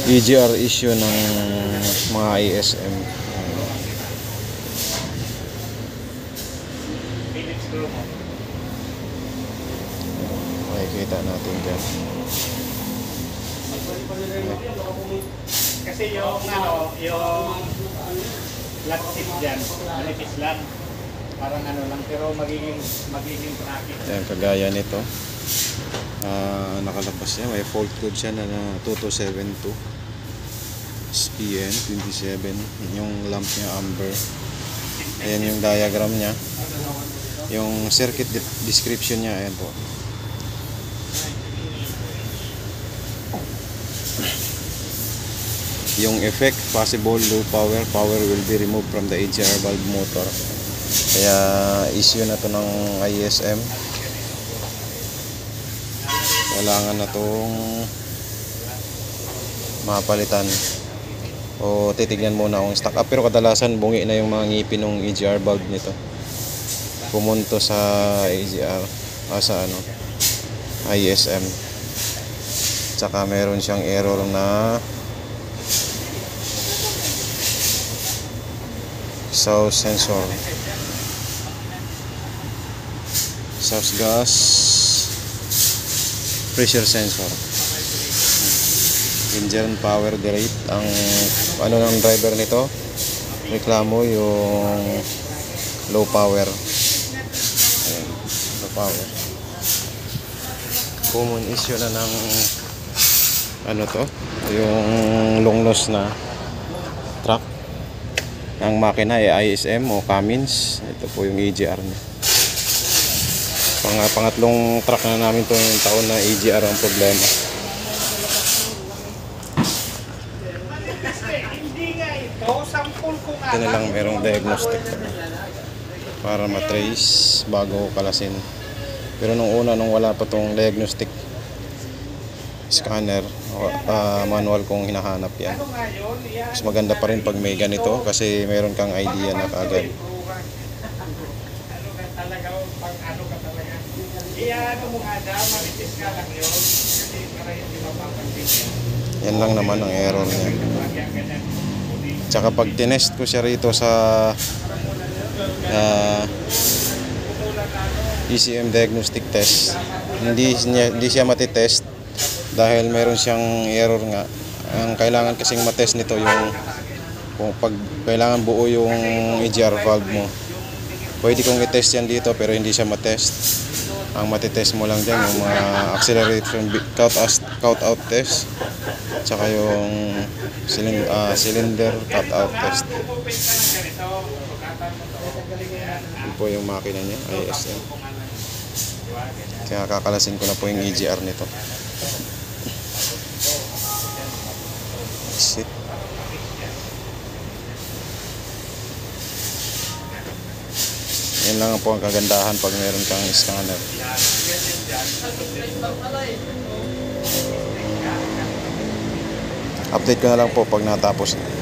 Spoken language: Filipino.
EGR issue ng mga ISM. Makikita natin dyan. Kasi yung yung flat tip dyan, manipis lang. Parang lang, pero magiging bracket. Ayan, kagaya nito. Nakalabas siya, may fault code siya na 2272 SPN 27. Yung lamp niya amber. Ayan yung diagram niya. Yung circuit description niya, ayan po. Yung effect, possible low power will be removed from the EGR valve motor. Kaya issue na to ng ISM. Kailangan na tong mapalitan o titignan muna kung stock up, pero kadalasan bungi na yung mga ngipin ng EGR valve nito. Pumunto sa EGR sa ISM. Tsaka meron siyang error na exhaust sensor, exhaust gas, pressure sensor, engine power derate. Ang ng driver nito, reklamo yung low power. Ayan, low power. Common issue na ng yung long nose na truck. Ang makina ay ISM o Cummins. Ito po yung EGR niya. Pangatlong truck na namin to yung taon na EGR ang problema. Ito na lang merong diagnostic para matrace bago kalasin. Pero nung wala pa tong diagnostic scanner, manual kong hinahanap yan. Mas maganda pa rin pag may ganito kasi meron kang idea na kaagad. Yan lang naman ang error niya. Tsaka pag tinest ko siya rito sa ECM diagnostic test, hindi siya matitest dahil meron siyang error nga. Ang kailangan kasing matest nito yung kung pag kailangan buo yung EGR valve mo. Pwede kong i-test yan dito pero hindi siya matest. Ang matitest mo lang dyan yung mga acceleration count out test, tsaka yung cylinder cut out test. Yun po yung makina niya, ISM. Kaya kakalasin ko na po yung EGR nito. Exit. Yan lang po ang kagandahan pag meron kang scanner. Update ko na lang po pag natapos na.